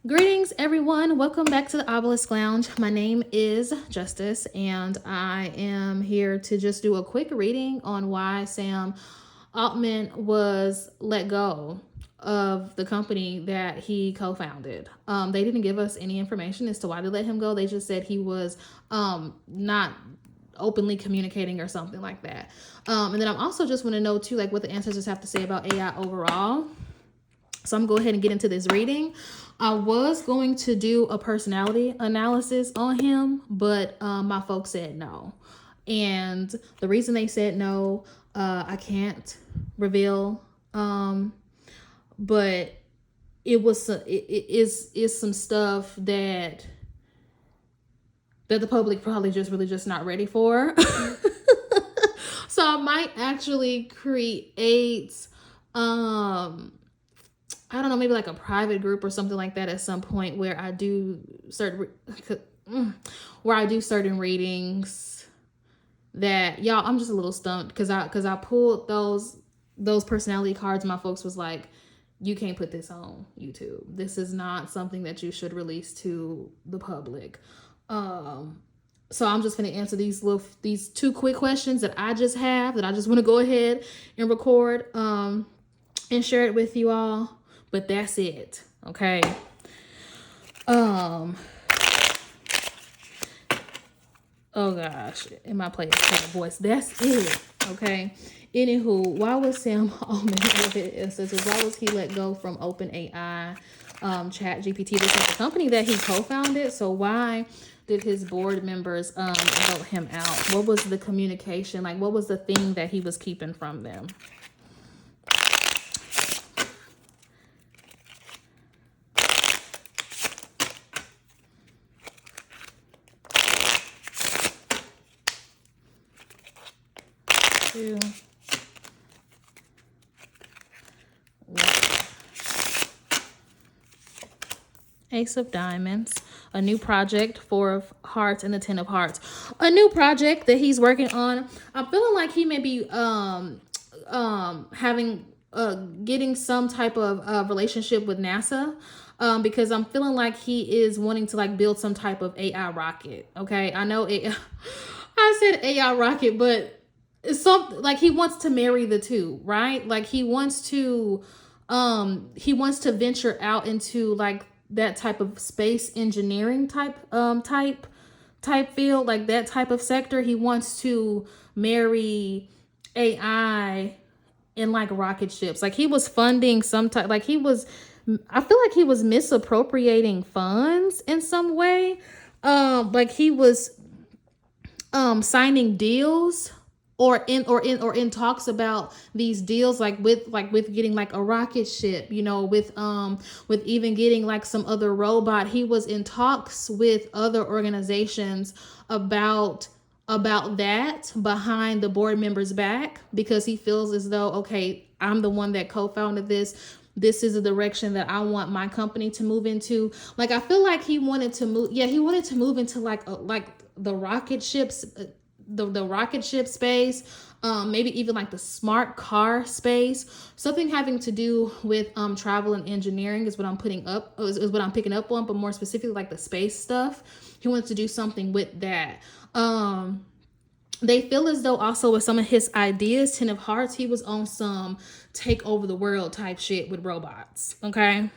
Greetings, everyone. Welcome back to the Obelisk Lounge. My name is Justice, and I am here to just do a quick reading on why Sam Altman was let go of the company that he co-founded. They didn't give us any information as to why they let him go. They just said he was not openly communicating or something like that. And then I'm also just want to know too, like what the ancestors have to say about AI overall. So I'm going to go ahead and get into this reading. I was going to do a personality analysis on him, but my folks said no. And the reason they said no, I can't reveal. But it was it is some stuff that the public probably just not ready for. So I might actually create I don't know, maybe like a private group or something like that at some point where I do certain readings that y'all. I'm just a little stumped because I pulled those personality cards. My folks was like, you can't put this on YouTube. This is not something that you should release to the public. So I'm just going to answer these two quick questions that I just have that I just want to go ahead and record and share it with you all. But that's it. Okay. Oh gosh, in my place, voice. That's it. Okay. Anywho, why was Sam Altman? Why was he let go from OpenAI, Chat GPT? This is the company that he co-founded. So why did his board members vote him out? What was the communication? Like, what was the thing that he was keeping from them? Ace of Diamonds, a new project, Four of Hearts, and the Ten of Hearts. A new project that he's working on. I'm feeling like he may be having getting some type of relationship with NASA. Because I'm feeling like he is wanting to like build some type of AI rocket. Okay, I know it. I said AI rocket, but it's something like he wants to marry the two, right? Like he wants to venture out into like that type of space engineering type field, like that type of sector. He wants to marry AI in like rocket ships. Like he was funding some type, like I feel like he was misappropriating funds in some way. Like he was signing deals or in talks about these deals with getting like a rocket ship, with even getting like some other robot. He was in talks with other organizations about that behind the board members' back, because he feels as though, okay, I'm the one that co-founded this. This is the direction that I want my company to move into. Like I feel like he wanted to move. Yeah, he wanted to move into like the rocket ships. The rocket ship space, maybe even like the smart car space, something having to do with travel and engineering is what I'm picking up on, but more specifically like the space stuff. He wants to do something with that. They feel as though also with some of his ideas, Ten of Hearts, he was on some take over the world type shit with robots. Okay,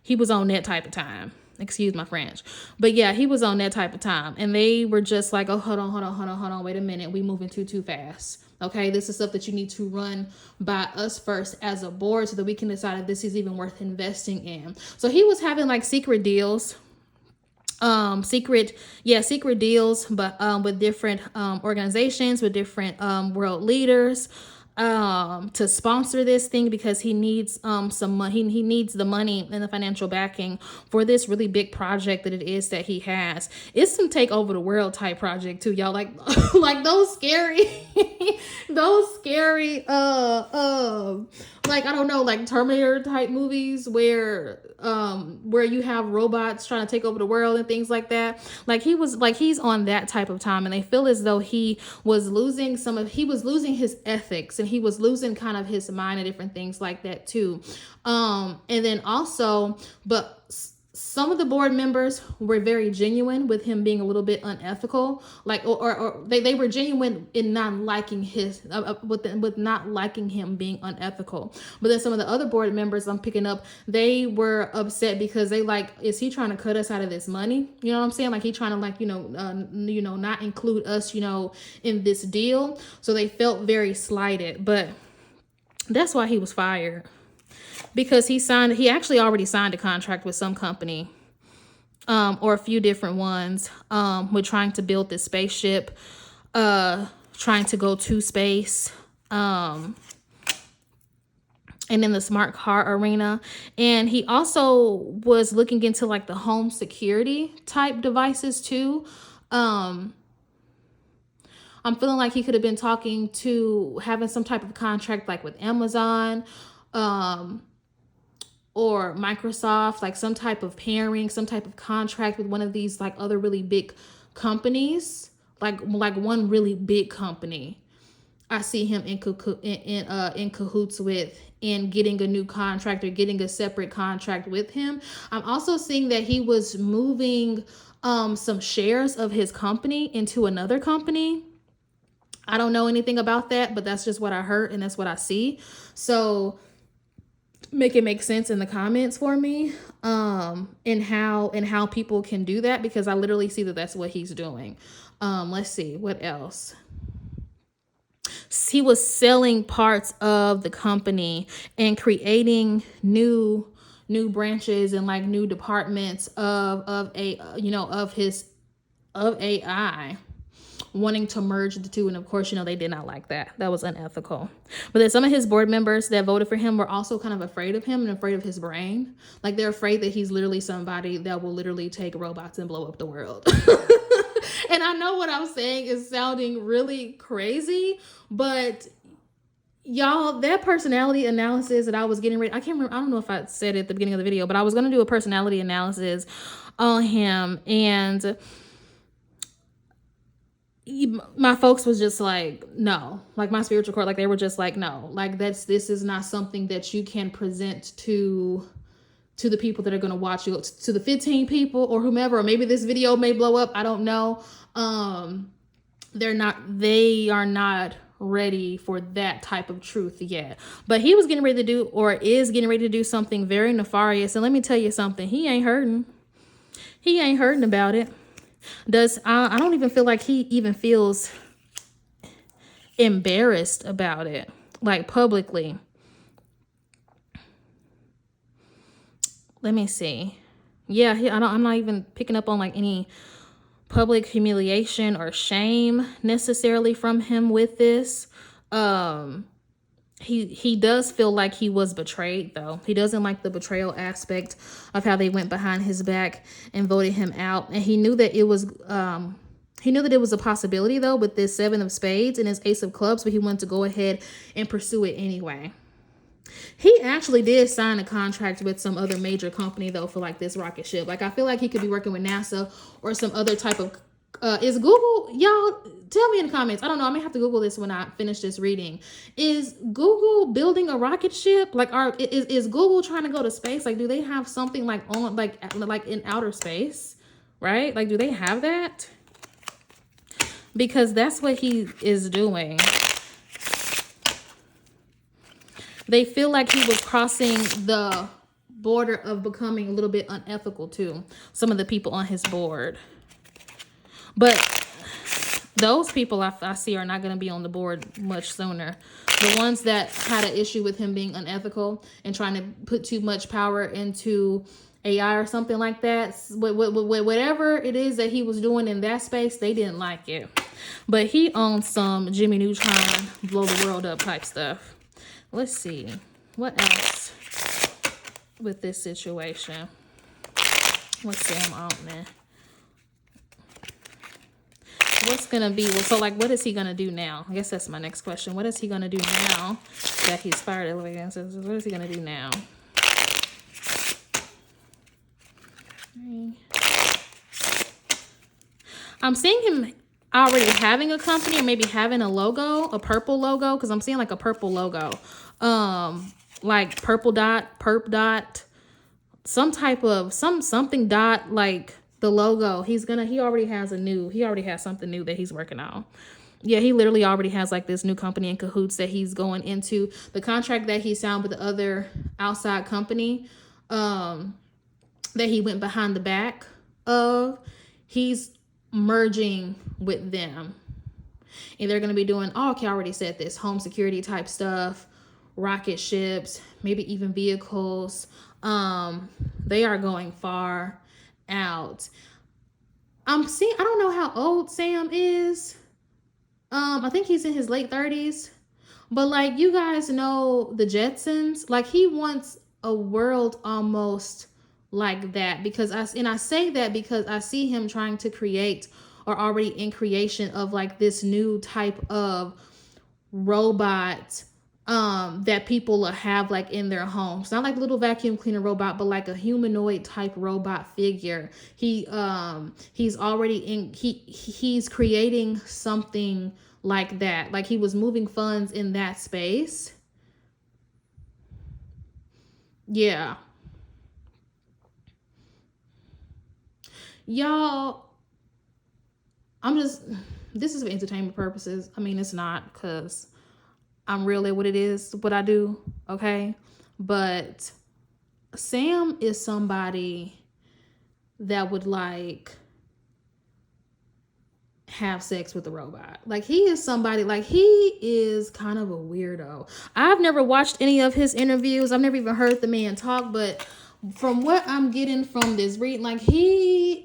he was on that type of time. Excuse my French. But yeah, he was on that type of time. And they were just like, oh, hold on. Wait a minute. We moving too fast. Okay, this is stuff that you need to run by us first as a board so that we can decide if this is even worth investing in. So he was having like secret deals. Secret deals, but with different organizations, with different world leaders. To sponsor this thing because he needs some money. He needs the money and the financial backing for this really big project that it is that he has. It's some take over the world type project too, y'all. Like like those scary like I don't know, like Terminator type movies where you have robots trying to take over the world and things like that. Like he's on that type of time, and they feel as though he was losing his ethics, and he was losing kind of his mind and different things like that too. And then also, but some of the board members were very genuine with him being a little bit unethical, like, or they were genuine in not liking his, with not liking him being unethical. But then some of the other board members I'm picking up, they were upset because they like, is he trying to cut us out of this money? You know what I'm saying? Like he trying to like, not include us, in this deal. So they felt very slighted, but that's why he was fired. Because he actually already signed a contract with some company, or a few different ones, with trying to build this spaceship, trying to go to space, and in the smart car arena. And he also was looking into like the home security type devices too. I'm feeling like he could have been talking to having some type of contract like with Amazon, or Microsoft, like some type of pairing, some type of contract with one of these like other really big companies, like one really big company. I see him in cahoots with, in getting a new contract or getting a separate contract with him. I'm also seeing that he was moving some shares of his company into another company. I don't know anything about that, but that's just what I heard and that's what I see. So make it make sense in the comments for me, and how people can do that, because I literally see that that's what he's doing. Let's see what else. He was selling parts of the company and creating new branches and like new departments of AI, wanting to merge the two. And of course, they did not like that. That was unethical. But then some of his board members that voted for him were also kind of afraid of him and afraid of his brain. Like they're afraid that he's literally somebody that will literally take robots and blow up the world. And I know what I'm saying is sounding really crazy, but y'all, that personality analysis that I was getting ready, I can't remember, I don't know if I said it at the beginning of the video, but I was going to do a personality analysis on him, and my folks was just like, no, like my spiritual court, like they were just like, no, like this is not something that you can present to the people that are going to watch you, to the 15 people or whomever, or maybe this video may blow up. I don't know. They are not ready for that type of truth yet. But he was getting ready to do, or is getting ready to do, something very nefarious. And let me tell you something, he ain't hurting about it. I don't even feel like he even feels embarrassed about it, like publicly. Let me see. Yeah, I'm not even picking up on like any public humiliation or shame necessarily from him with this. He does feel like he was betrayed, though. He doesn't like the betrayal aspect of how they went behind his back and voted him out. And he knew that it was a possibility, though, with this 7 of spades and his ace of clubs, but he wanted to go ahead and pursue it anyway. He actually did sign a contract with some other major company, though, for like this rocket ship. Like, I feel like he could be working with NASA or some other type of, is Google, y'all tell me in the comments. I don't know. I may have to Google this when I finish this reading. Is Google building a rocket ship? Like, is Google trying to go to space? Like, do they have something like on, like in outer space, right? Like, do they have that? Because that's what he is doing. They feel like he was crossing the border of becoming a little bit unethical too. Some of the people on his board. But those people I see are not going to be on the board much sooner. The ones that had an issue with him being unethical and trying to put too much power into AI or something like that, whatever it is that he was doing in that space, they didn't like it. But he owns some Jimmy Neutron, blow the world up type stuff. Let's see. What else with this situation? What's Sam Altman? What's going to be... Well, so, like, what is he going to do now? I guess that's my next question. What is he going to do now that he's fired? What is he going to do now? I'm seeing him already having a company, or maybe having a logo, a purple logo, because I'm seeing like a purple logo, like purple dot, perp dot, some type of something dot like the logo. He already has something new that he's working on. Yeah, he literally already has like this new company in cahoots that he's going into. The contract that he signed with the other outside company, that he went behind the back of, he's merging with them. And they're going to be doing, oh, okay, I already said this, home security type stuff, rocket ships, maybe even vehicles. They are going far out. I don't know how old Sam is. I think he's in his late 30s. But like, you guys know the Jetsons, like he wants a world almost like that, because I say that because I see him trying to create, or already in creation of, like this new type of robot that people will have like in their homes. Not like a little vacuum cleaner robot, but like a humanoid type robot figure. He's already he's creating something like that. Like he was moving funds in that space. Yeah. Y'all, this is for entertainment purposes. I mean, it's not, because I'm really what I do, okay? But Sam is somebody that would like have sex with a robot. Like he is somebody, like he is kind of a weirdo. I've never watched any of his interviews. I've never even heard the man talk, but from what I'm getting from this read, like he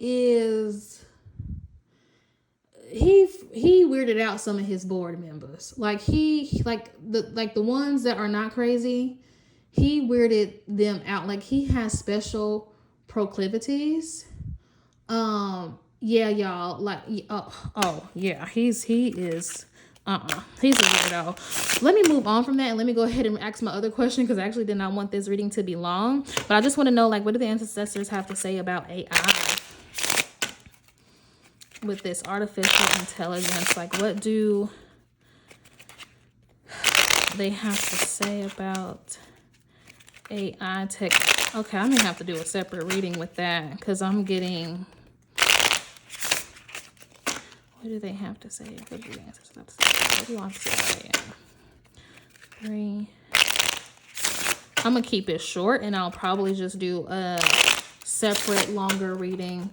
weirded out some of his board members. Like the ones that are not crazy, he weirded them out. Like he has special proclivities. Yeah, y'all, like, oh yeah, he is he's a weirdo. Let me move on from that, and let me go ahead and ask my other question, because I actually did not want this reading to be long, but I just want to know, like, what do the ancestors have to say about AI with this artificial intelligence? Like, what do they have to say about AI tech? Okay, I'm gonna have to do a separate reading with that, because I'm getting, what do they have to say? What do the ancestors have to say? What do you want to say about AI? 3. I'm gonna keep it short, and I'll probably just do a separate longer reading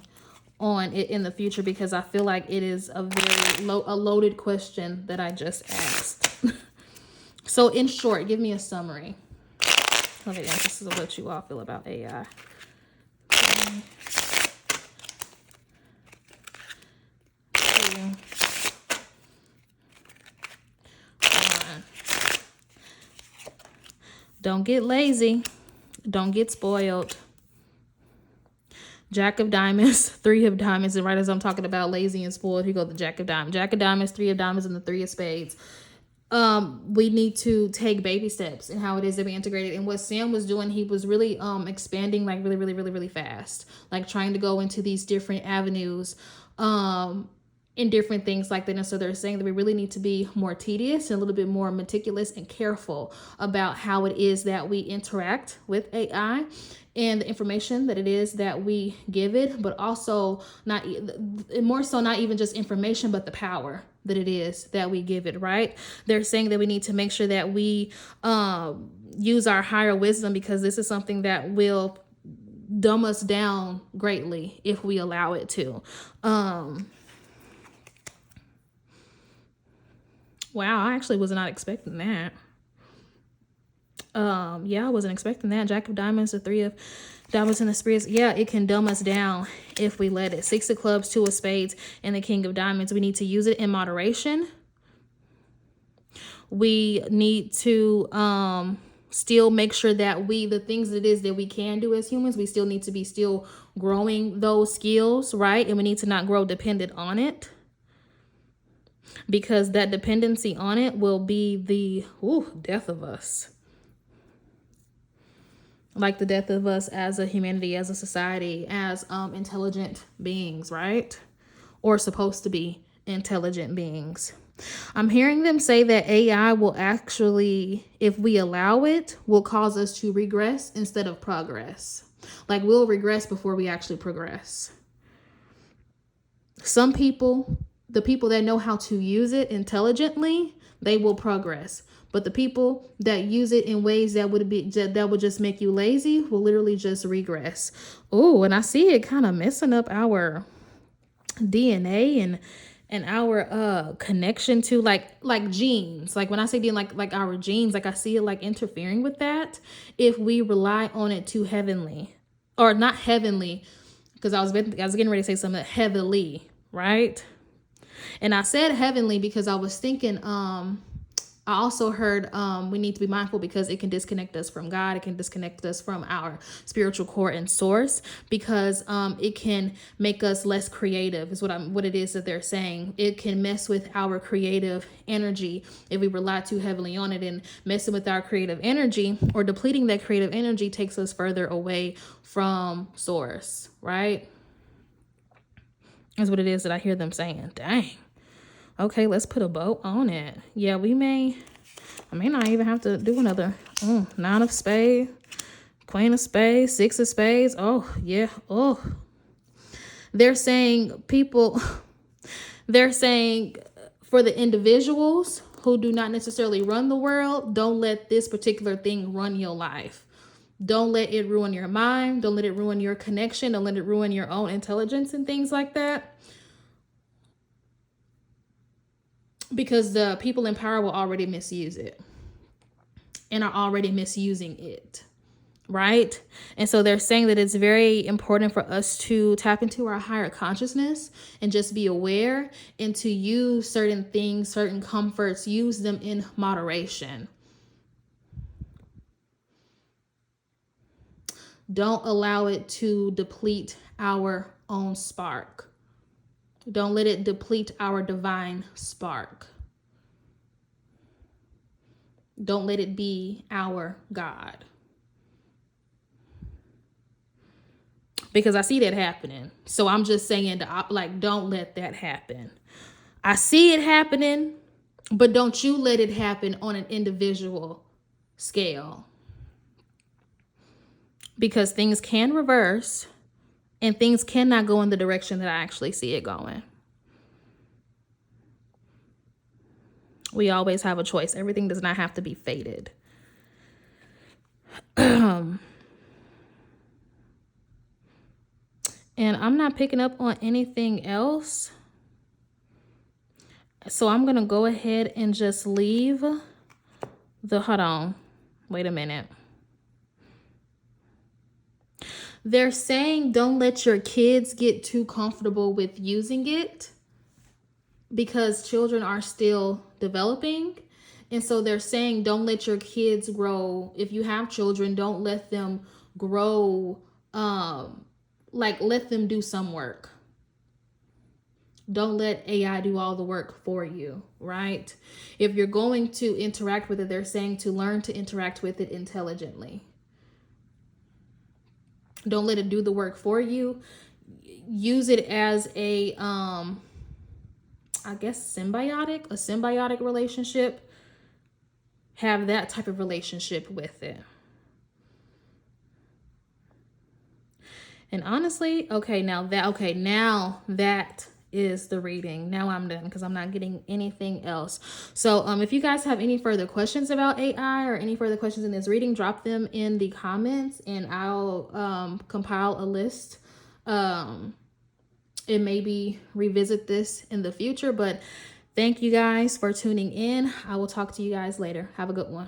on it in the future, because I feel like it is a very loaded question that I just asked. So in short, give me a summary. Okay, this is what you all feel about AI. Okay. 2, 1. Don't get lazy. Don't get spoiled. Jack of Diamonds, 3 of Diamonds, and right as I'm talking about lazy and spoiled, here go the Jack of Diamonds. Jack of Diamonds, 3 of Diamonds, and the 3 of Spades. We need to take baby steps in how it is that we integrate it. And what Sam was doing, he was really expanding like really fast, like trying to go into these different avenues in different things like that. And so they're saying that we really need to be more tedious and a little bit more meticulous and careful about how it is that we interact with AI and the information that it is that we give it, but also not even just information, but the power that it is that we give it, right? They're saying that we need to make sure that we use our higher wisdom, because this is something that will dumb us down greatly if we allow it to. Wow, I actually was not expecting that. Yeah, I wasn't expecting that. Jack of Diamonds, the 3 of Diamonds, and the Spirits. Yeah, it can dumb us down if we let it. 6 of Clubs, 2 of Spades, and the King of Diamonds. We need to use it in moderation. We need to still make sure that the things that it is that we can do as humans, we still need to be still growing those skills, right? And we need to not grow dependent on it, because that dependency on it will be the death of us. Like the death of us as a humanity, as a society, as intelligent beings, right? Or supposed to be intelligent beings. I'm hearing them say that AI will actually, if we allow it, will cause us to regress instead of progress. Like, we'll regress before we actually progress. Some people, the people that know how to use it intelligently, they will progress. But the people that use it in ways that would just make you lazy will literally just regress. Oh, and I see it kind of messing up our DNA and our connection to like genes. Like, when I say DNA, like our genes, like I see it like interfering with that if we rely on it too heavenly. Or not heavenly, because I was getting ready to say something heavily, right? And I said heavenly because I was thinking I also heard we need to be mindful because it can disconnect us from God. It can disconnect us from our spiritual core and source, because it can make us less creative is what it is that they're saying. It can mess with our creative energy if we rely too heavily on it, and messing with our creative energy or depleting that creative energy takes us further away from source, right? That's what it is that I hear them saying. Dang. Okay, let's put a bow on it. Yeah, I may not even have to do another 9 of spades, queen of spades, 6 of spades. Oh, yeah. Oh, they're saying for the individuals who do not necessarily run the world, don't let this particular thing run your life. Don't let it ruin your mind. Don't let it ruin your connection. Don't let it ruin your own intelligence and things like that. Because the people in power will already misuse it and are already misusing it, right? And so they're saying that it's very important for us to tap into our higher consciousness and just be aware, and to use certain things, certain comforts, use them in moderation. Don't allow it to deplete our own spark. Don't let it deplete our divine spark. Don't let it be our God. Because I see that happening. So I'm just saying, like, don't let that happen. I see it happening, but don't you let it happen on an individual scale. Because things can reverse and things cannot go in the direction that I actually see it going. We always have a choice. Everything does not have to be fated. And I'm not picking up on anything else. So I'm going to go ahead and just leave hold on. Wait a minute. They're saying don't let your kids get too comfortable with using it, because children are still developing. And so they're saying don't let your kids grow. If you have children, don't let them grow, let them do some work. Don't let AI do all the work for you, right? If you're going to interact with it, they're saying to learn to interact with it intelligently. Don't let it do the work for you. Use it as a symbiotic relationship. Have that type of relationship with it. And honestly, now that is the reading. Now I'm done because I'm not getting anything else. So if you guys have any further questions about AI or any further questions in this reading, drop them in the comments and I'll compile a list. And maybe revisit this in the future. But thank you guys for tuning in. I will talk to you guys later. Have a good one.